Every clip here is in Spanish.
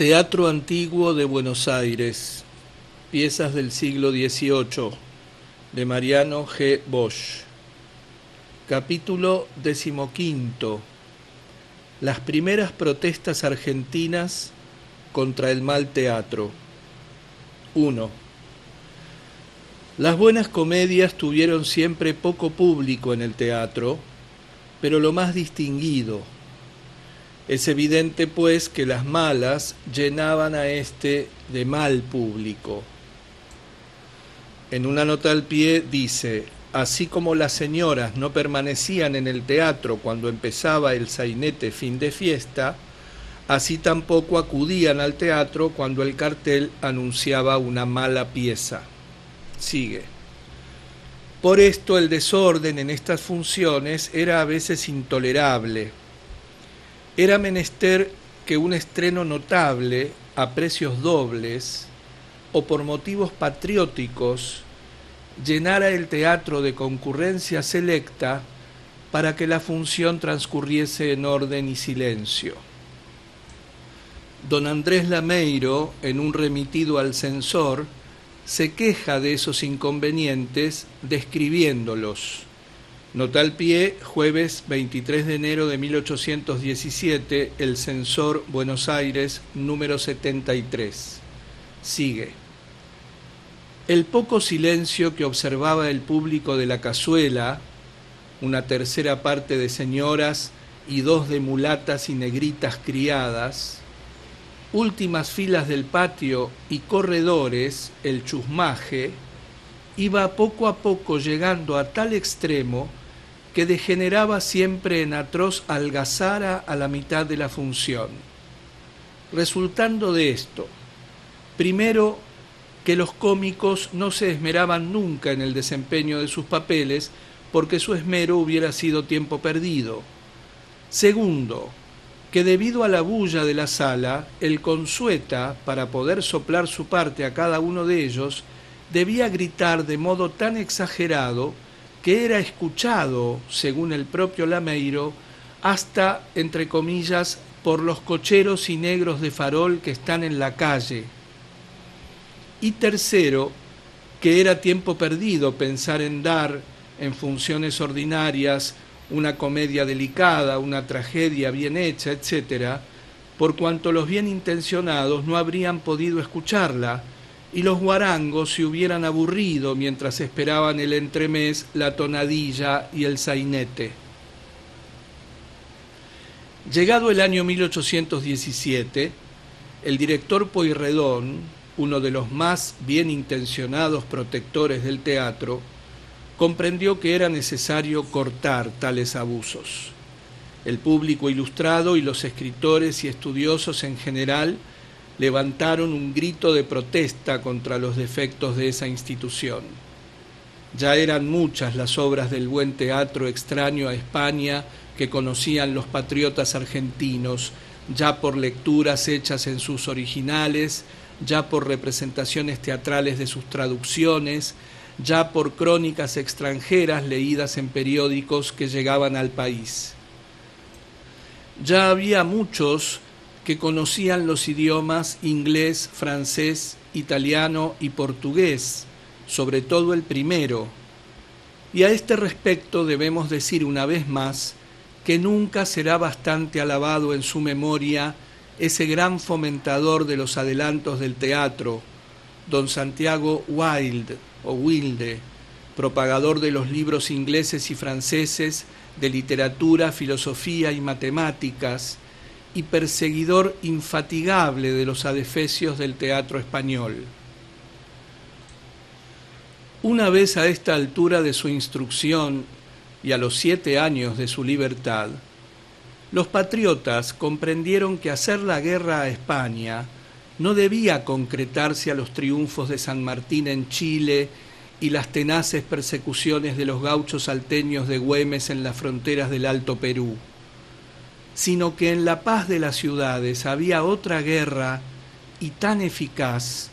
Teatro Antiguo de Buenos Aires, piezas del siglo XVIII, de Mariano G. Bosch. Capítulo 15. Las primeras protestas argentinas contra el mal teatro. 1. Las buenas comedias tuvieron siempre poco público en el teatro, pero lo más distinguido. Es evidente, pues, que las malas llenaban a éste de mal público. En una nota al pie dice: así como las señoras no permanecían en el teatro cuando empezaba el sainete fin de fiesta, así tampoco acudían al teatro cuando el cartel anunciaba una mala pieza. Sigue. Por esto el desorden en estas funciones era a veces intolerable. Era menester que un estreno notable, a precios dobles, o por motivos patrióticos, llenara el teatro de concurrencia selecta para que la función transcurriese en orden y silencio. Don Andrés Lameiro, en un remitido al censor, se queja de esos inconvenientes describiéndolos. Nota al pie, jueves 23 de enero de 1817, El Censor, Buenos Aires, número 73. Sigue. El poco silencio que observaba el público de la cazuela, una tercera parte de señoras y 2 de mulatas y negritas criadas, últimas filas del patio y corredores, el chusmaje, iba poco a poco llegando a tal extremo que degeneraba siempre en atroz algazara a la mitad de la función. Resultando de esto, primero, que los cómicos no se esmeraban nunca en el desempeño de sus papeles porque su esmero hubiera sido tiempo perdido. Segundo, que debido a la bulla de la sala, el consueta, para poder soplar su parte a cada uno de ellos, debía gritar de modo tan exagerado que era escuchado, según el propio Lameiro, hasta, entre comillas, por los cocheros y negros de farol que están en la calle. Y tercero, que era tiempo perdido pensar en dar, en funciones ordinarias, una comedia delicada, una tragedia bien hecha, etc., por cuanto los bien intencionados no habrían podido escucharla, y los guarangos se hubieran aburrido mientras esperaban el entremés, la tonadilla y el sainete. Llegado el año 1817, el director Pueyrredón, uno de los más bien intencionados protectores del teatro, comprendió que era necesario cortar tales abusos. El público ilustrado y los escritores y estudiosos en general levantaron un grito de protesta contra los defectos de esa institución. Ya eran muchas las obras del buen teatro extraño a España que conocían los patriotas argentinos, ya por lecturas hechas en sus originales, ya por representaciones teatrales de sus traducciones, ya por crónicas extranjeras leídas en periódicos que llegaban al país. Ya había muchos que conocían los idiomas inglés, francés, italiano y portugués, sobre todo el primero. Y a este respecto debemos decir una vez más que nunca será bastante alabado en su memoria ese gran fomentador de los adelantos del teatro, don Santiago Wilde, propagador de los libros ingleses y franceses de literatura, filosofía y matemáticas, y perseguidor infatigable de los adefesios del teatro español. Una vez a esta altura de su instrucción y a los 7 años de su libertad, los patriotas comprendieron que hacer la guerra a España no debía concretarse a los triunfos de San Martín en Chile y las tenaces persecuciones de los gauchos salteños de Güemes en las fronteras del Alto Perú, sino que en la paz de las ciudades había otra guerra y tan eficaz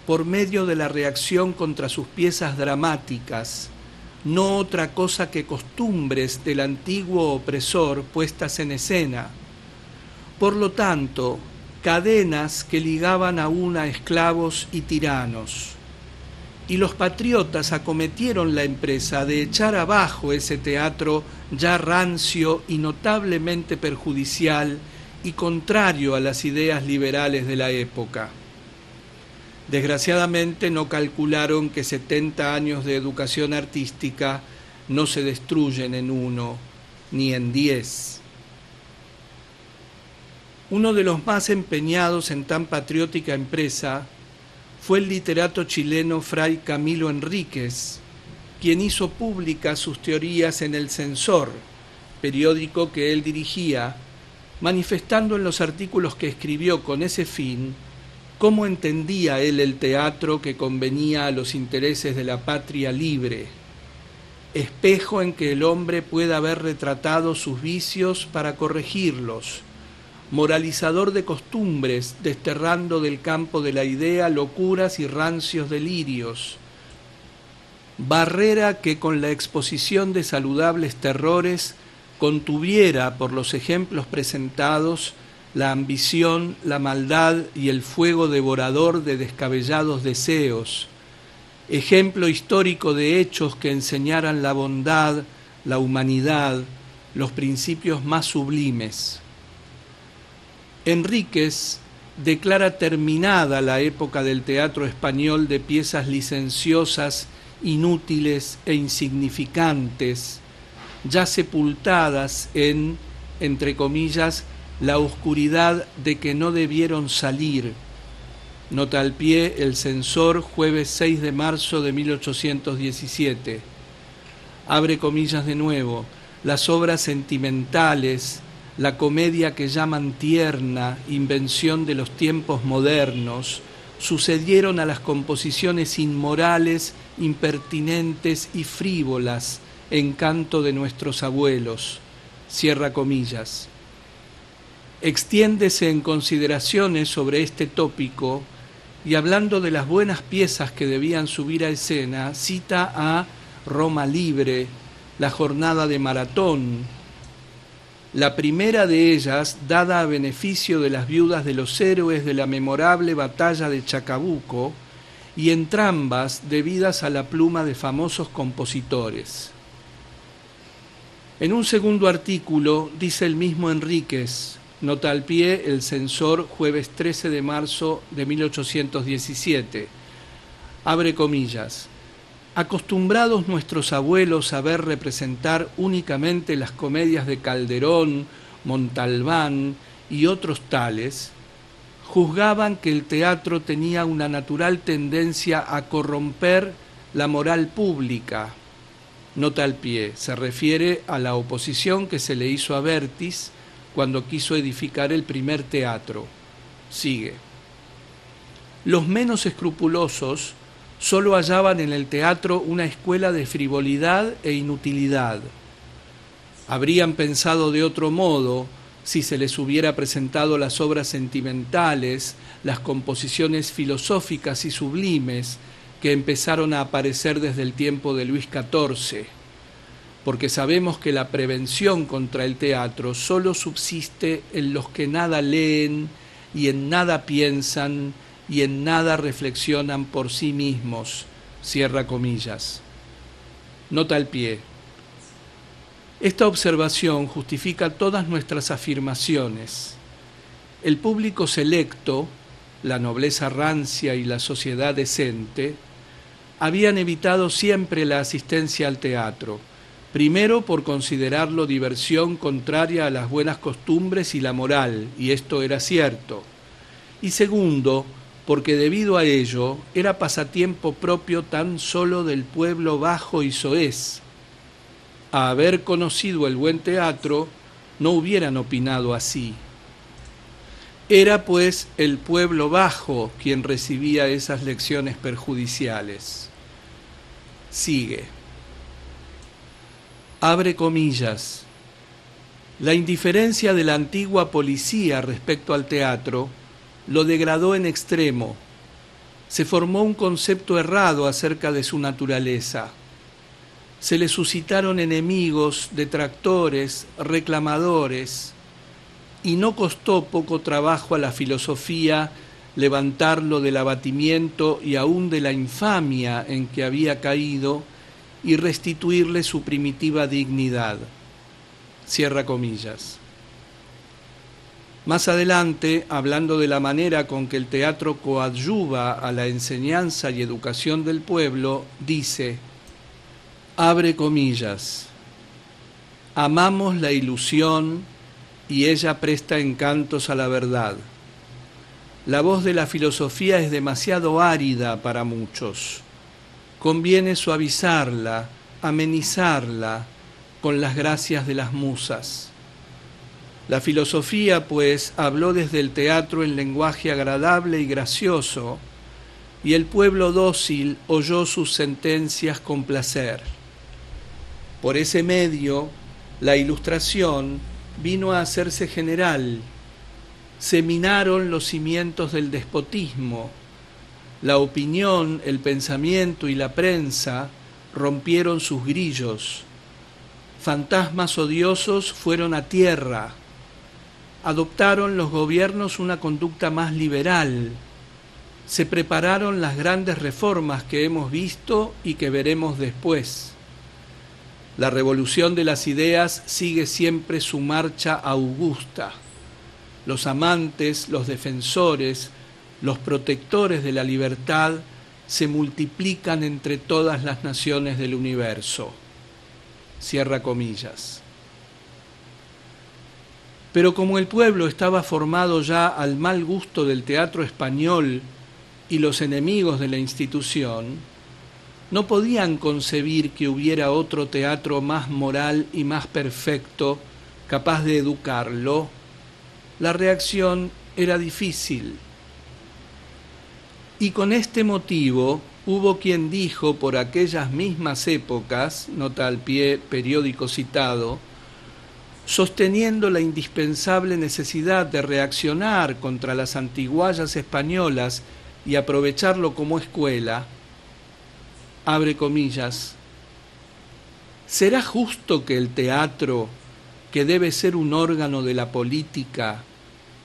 por medio de la reacción contra sus piezas dramáticas, no otra cosa que costumbres del antiguo opresor puestas en escena. Por lo tanto, cadenas que ligaban aún a esclavos y tiranos. Y los patriotas acometieron la empresa de echar abajo ese teatro ya rancio y notablemente perjudicial y contrario a las ideas liberales de la época. Desgraciadamente no calcularon que 70 años de educación artística no se destruyen en 1 ni en 10. Uno de los más empeñados en tan patriótica empresa fue el literato chileno Fray Camilo Enríquez, quien hizo públicas sus teorías en El Censor, periódico que él dirigía, manifestando en los artículos que escribió con ese fin cómo entendía él el teatro que convenía a los intereses de la patria libre, espejo en que el hombre pueda ver retratados sus vicios para corregirlos, moralizador de costumbres, desterrando del campo de la idea locuras y rancios delirios, barrera que con la exposición de saludables terrores contuviera por los ejemplos presentados la ambición, la maldad y el fuego devorador de descabellados deseos, ejemplo histórico de hechos que enseñaran la bondad, la humanidad, los principios más sublimes. Enríquez declara terminada la época del teatro español de piezas licenciosas, inútiles e insignificantes, ya sepultadas en, entre comillas, la oscuridad de que no debieron salir. Nota al pie El Censor, jueves 6 de marzo de 1817. Abre comillas de nuevo, las obras sentimentales, la comedia que llaman tierna, invención de los tiempos modernos, sucedieron a las composiciones inmorales, impertinentes y frívolas, encanto de nuestros abuelos. Cierra comillas. Extiéndese en consideraciones sobre este tópico y hablando de las buenas piezas que debían subir a escena, cita a Roma Libre, La Jornada de Maratón, la primera de ellas dada a beneficio de las viudas de los héroes de la memorable batalla de Chacabuco y entrambas debidas a la pluma de famosos compositores. En un segundo artículo dice el mismo Enríquez, nota al pie El Censor, jueves 13 de marzo de 1817, abre comillas, acostumbrados nuestros abuelos a ver representar únicamente las comedias de Calderón, Montalbán y otros tales, juzgaban que el teatro tenía una natural tendencia a corromper la moral pública. Nota al pie, se refiere a la oposición que se le hizo a Vertis cuando quiso edificar el primer teatro. Sigue. Los menos escrupulosos solo hallaban en el teatro una escuela de frivolidad e inutilidad. Habrían pensado de otro modo si se les hubiera presentado las obras sentimentales, las composiciones filosóficas y sublimes que empezaron a aparecer desde el tiempo de Luis XIV, porque sabemos que la prevención contra el teatro solo subsiste en los que nada leen y en nada piensan y en nada reflexionan por sí mismos, cierra comillas. Nota al pie. Esta observación justifica todas nuestras afirmaciones. El público selecto, la nobleza rancia y la sociedad decente, habían evitado siempre la asistencia al teatro, primero por considerarlo diversión contraria a las buenas costumbres y la moral, y esto era cierto, y segundo, porque debido a ello era pasatiempo propio tan solo del pueblo bajo y soez. A haber conocido el buen teatro, no hubieran opinado así. Era pues el pueblo bajo quien recibía esas lecciones perjudiciales. Sigue. Abre comillas. La indiferencia de la antigua policía respecto al teatro lo degradó en extremo. Se formó un concepto errado acerca de su naturaleza. Se le suscitaron enemigos, detractores, reclamadores. y no costó poco trabajo a la filosofía levantarlo del abatimiento y aún de la infamia en que había caído y restituirle su primitiva dignidad. Cierra comillas. Más adelante, hablando de la manera con que el teatro coadyuva a la enseñanza y educación del pueblo, dice, abre comillas, amamos la ilusión y ella presta encantos a la verdad. La voz de la filosofía es demasiado árida para muchos. Conviene suavizarla, amenizarla con las gracias de las musas. La filosofía, pues, habló desde el teatro en lenguaje agradable y gracioso, y el pueblo dócil oyó sus sentencias con placer. Por ese medio, la Ilustración vino a hacerse general. Se minaron los cimientos del despotismo. La opinión, el pensamiento y la prensa rompieron sus grillos. Fantasmas odiosos fueron a tierra. Adoptaron los gobiernos una conducta más liberal. Se prepararon las grandes reformas que hemos visto y que veremos después. La revolución de las ideas sigue siempre su marcha augusta. Los amantes, los defensores, los protectores de la libertad se multiplican entre todas las naciones del universo. Cierra comillas. Pero como el pueblo estaba formado ya al mal gusto del teatro español y los enemigos de la institución, no podían concebir que hubiera otro teatro más moral y más perfecto, capaz de educarlo. La reacción era difícil. Y con este motivo hubo quien dijo por aquellas mismas épocas, nota al pie periódico citado, sosteniendo la indispensable necesidad de reaccionar contra las antiguallas españolas y aprovecharlo como escuela, abre comillas, ¿será justo que el teatro, que debe ser un órgano de la política,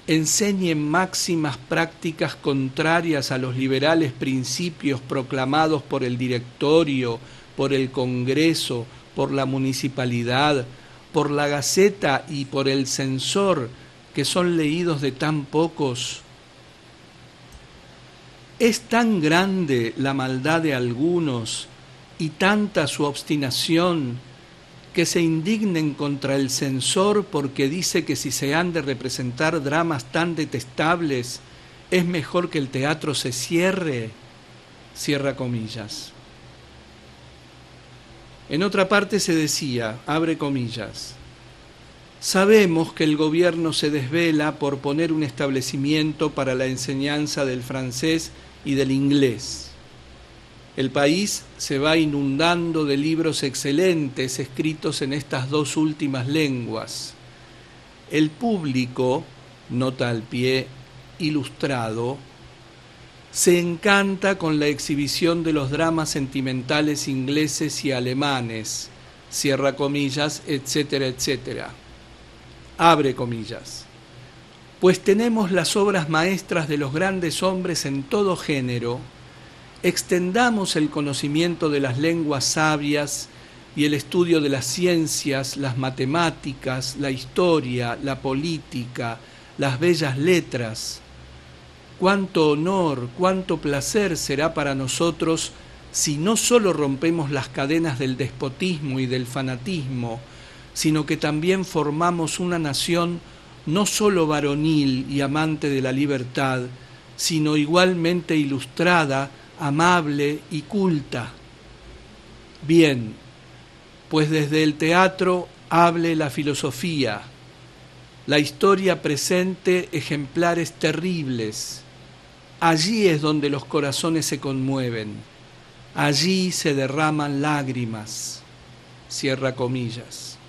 enseñe máximas prácticas contrarias a los liberales principios proclamados por el directorio, por el Congreso, por la municipalidad, por la Gaceta y por el censor, que son leídos de tan pocos? Es tan grande la maldad de algunos y tanta su obstinación que se indignen contra el censor porque dice que si se han de representar dramas tan detestables, es mejor que el teatro se cierre. Cierra comillas. En otra parte se decía, abre comillas, sabemos que el gobierno se desvela por poner un establecimiento para la enseñanza del francés y del inglés. El país se va inundando de libros excelentes escritos en estas dos últimas lenguas. El público, nota al pie, ilustrado, se encanta con la exhibición de los dramas sentimentales ingleses y alemanes, cierra comillas, etcétera, etcétera. Abre comillas. Pues tenemos las obras maestras de los grandes hombres en todo género, extendamos el conocimiento de las lenguas sabias y el estudio de las ciencias, las matemáticas, la historia, la política, las bellas letras. Cuánto honor, cuánto placer será para nosotros si no solo rompemos las cadenas del despotismo y del fanatismo, sino que también formamos una nación no solo varonil y amante de la libertad, sino igualmente ilustrada, amable y culta. Bien, pues desde el teatro hable la filosofía, la historia presente ejemplares terribles. Allí es donde los corazones se conmueven, allí se derraman lágrimas. Cierra comillas.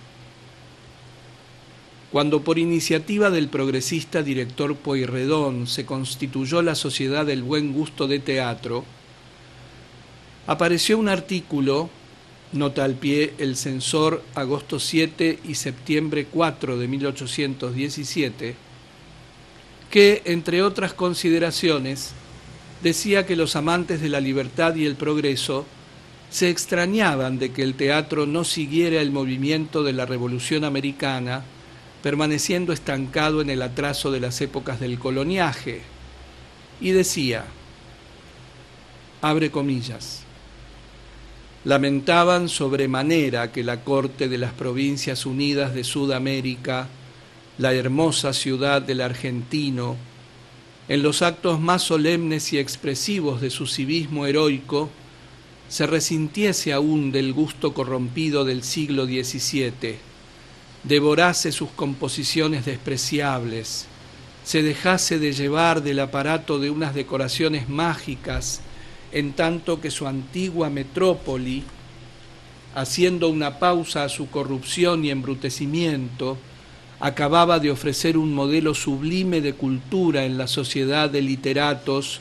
Cuando por iniciativa del progresista director Pueyrredón se constituyó la Sociedad del Buen Gusto de Teatro, apareció un artículo nota al pie el censor, agosto 7 y septiembre 4 de 1817, que, entre otras consideraciones, decía que los amantes de la libertad y el progreso se extrañaban de que el teatro no siguiera el movimiento de la Revolución Americana, permaneciendo estancado en el atraso de las épocas del coloniaje, y decía, abre comillas, lamentaban sobremanera que la corte de las Provincias Unidas de Sudamérica, la hermosa ciudad del argentino, en los actos más solemnes y expresivos de su civismo heroico, se resintiese aún del gusto corrompido del siglo XVII, devorase sus composiciones despreciables, se dejase de llevar del aparato de unas decoraciones mágicas, en tanto que su antigua metrópoli, haciendo una pausa a su corrupción y embrutecimiento, acababa de ofrecer un modelo sublime de cultura en la sociedad de literatos,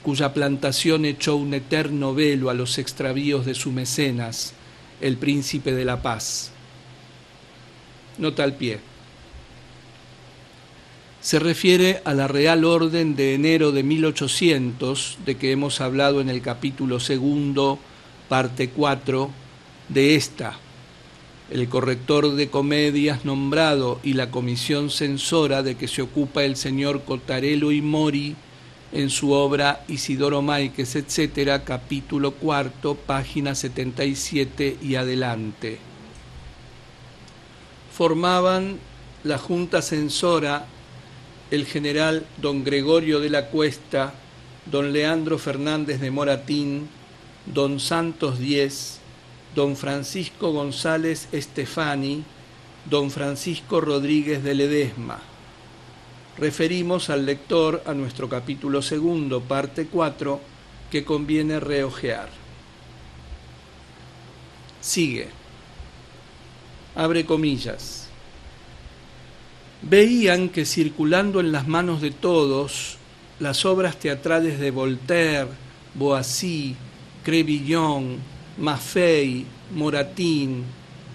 cuya plantación echó un eterno velo a los extravíos de su mecenas, el príncipe de la paz. Nota al pie. Se refiere a la Real Orden de enero de 1800, de que hemos hablado en el capítulo 2, parte 4, de esta, el corrector de comedias nombrado y la comisión censora de que se ocupa el señor Cottarello y Mori en su obra Isidoro Máiquez, etc., capítulo 4, página 77 y adelante. Formaban la Junta Censora el general don Gregorio de la Cuesta, don Leandro Fernández de Moratín, don Santos Díez, don Francisco González Estefani, don Francisco Rodríguez de Ledesma. Referimos al lector a nuestro capítulo 2, parte 4, que conviene rehojear. Sigue. Abre comillas. Veían que circulando en las manos de todos las obras teatrales de Voltaire, Boissy, Crébillon, Maffei, Moratín,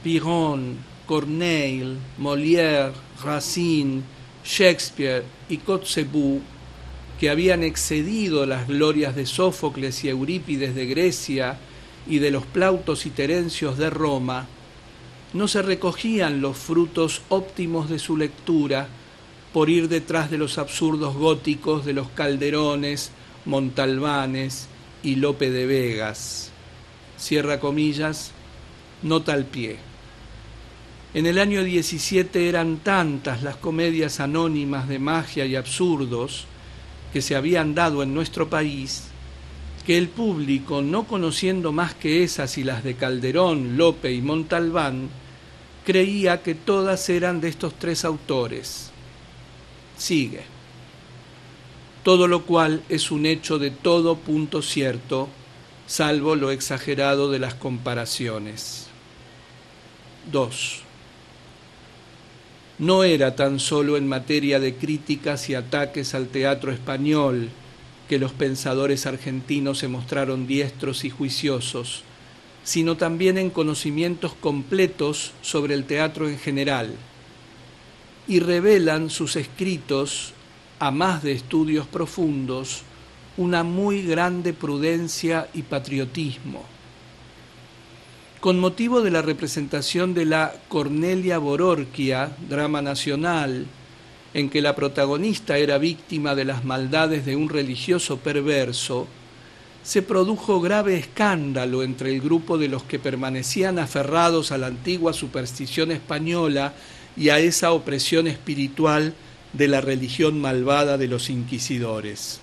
Piron, Corneille, Molière, Racine, Shakespeare y Kotzebue, que habían excedido las glorias de Sófocles y Eurípides de Grecia y de los Plautos y Terencios de Roma, no se recogían los frutos óptimos de su lectura por ir detrás de los absurdos góticos de los Calderones, Montalbanes y Lope de Vegas. Cierra comillas, nota al pie. En el año 17 eran tantas las comedias anónimas de magia y absurdos que se habían dado en nuestro país, que el público, no conociendo más que esas y las de Calderón, Lope y Montalbán, creía que todas eran de estos tres autores. Sigue. Todo lo cual es un hecho de todo punto cierto, salvo lo exagerado de las comparaciones. 2. No era tan solo en materia de críticas y ataques al teatro español que los pensadores argentinos se mostraron diestros y juiciosos, sino también en conocimientos completos sobre el teatro en general, y revelan sus escritos, a más de estudios profundos, una muy grande prudencia y patriotismo. Con motivo de la representación de la Cornelia Bororquia, drama nacional, en que la protagonista era víctima de las maldades de un religioso perverso, se produjo grave escándalo entre el grupo de los que permanecían aferrados a la antigua superstición española y a esa opresión espiritual de la religión malvada de los inquisidores.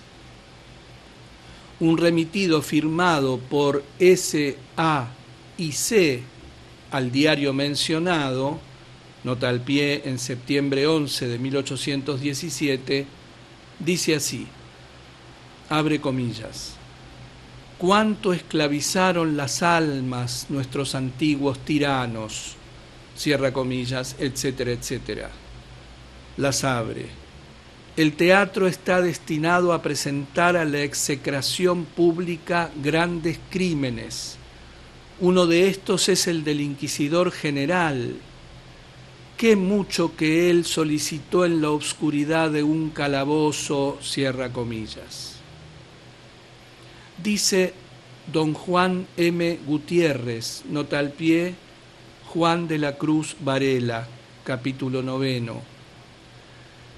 Un remitido firmado por S.A. y C. al diario mencionado, nota al pie en septiembre 11 de 1817, dice así, abre comillas, cuánto esclavizaron las almas nuestros antiguos tiranos, cierra comillas, etcétera, etcétera. Las abre. El teatro está destinado a presentar a la execración pública grandes crímenes, Uno de estos es el del inquisidor general. Qué mucho que él solicitó en la obscuridad de un calabozo, cierra comillas. Dice don Juan M. Gutiérrez, nota al pie, Juan de la Cruz Varela, capítulo 9,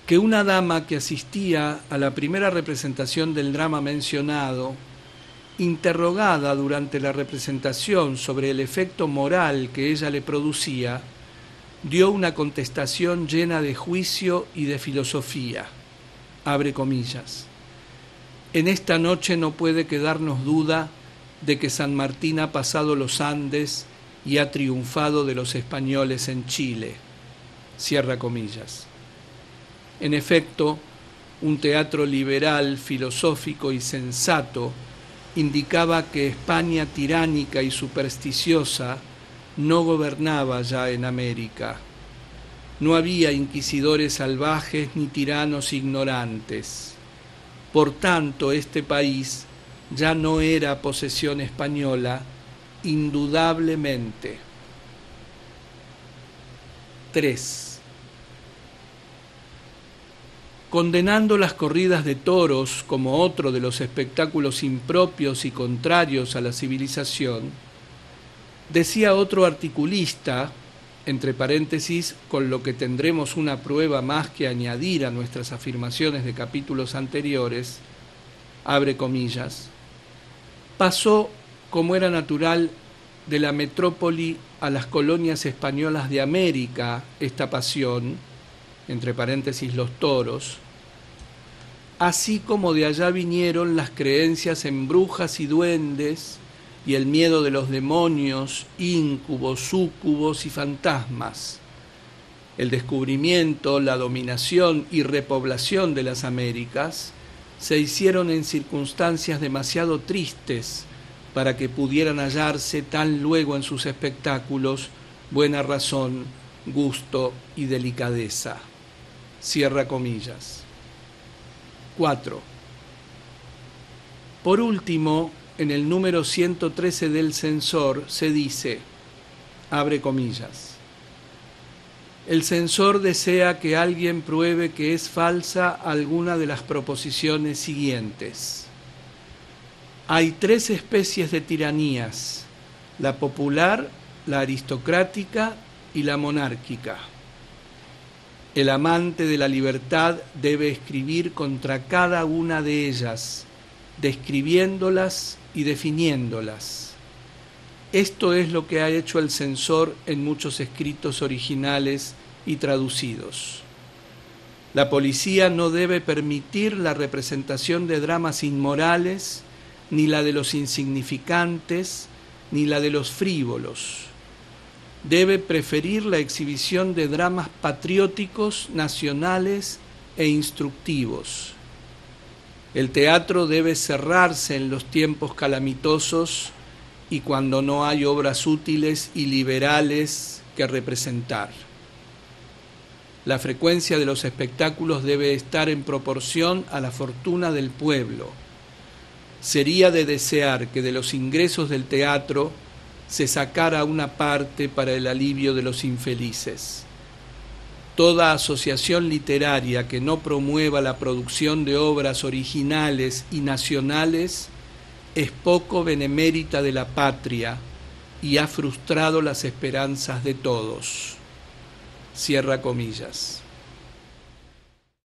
que una dama que asistía a la primera representación del drama mencionado, interrogada durante la representación sobre el efecto moral que ella le producía, dio una contestación llena de juicio y de filosofía. Abre comillas. En esta noche no puede quedarnos duda de que San Martín ha pasado los Andes y ha triunfado de los españoles en Chile. Cierra comillas. En efecto, un teatro liberal, filosófico y sensato indicaba que España tiránica y supersticiosa no gobernaba ya en América. No había inquisidores salvajes ni tiranos ignorantes. Por tanto, este país ya no era posesión española, indudablemente. 3. Condenando las corridas de toros como otro de los espectáculos impropios y contrarios a la civilización, decía otro articulista, entre paréntesis, con lo que tendremos una prueba más que añadir a nuestras afirmaciones de capítulos anteriores, abre comillas, pasó, como era natural, de la metrópoli a las colonias españolas de América esta pasión, entre paréntesis los toros, así como de allá vinieron las creencias en brujas y duendes y el miedo de los demonios, íncubos, súcubos y fantasmas. El descubrimiento, la dominación y repoblación de las Américas se hicieron en circunstancias demasiado tristes para que pudieran hallarse tan luego en sus espectáculos buena razón, gusto y delicadeza. Cierra comillas. 4. Por último, en el número 113 del censor se dice, abre comillas, el censor desea que alguien pruebe que es falsa alguna de las proposiciones siguientes. Hay 3 especies de tiranías, la popular, la aristocrática y la monárquica. El amante de la libertad debe escribir contra cada una de ellas, describiéndolas y definiéndolas. Esto es lo que ha hecho el censor en muchos escritos originales y traducidos. La policía no debe permitir la representación de dramas inmorales, ni la de los insignificantes, ni la de los frívolos. Debe preferir la exhibición de dramas patrióticos, nacionales e instructivos. El teatro debe cerrarse en los tiempos calamitosos y cuando no hay obras útiles y liberales que representar. La frecuencia de los espectáculos debe estar en proporción a la fortuna del pueblo. Sería de desear que de los ingresos del teatro se sacara una parte para el alivio de los infelices. Toda asociación literaria que no promueva la producción de obras originales y nacionales es poco benemérita de la patria y ha frustrado las esperanzas de todos. Cierra comillas.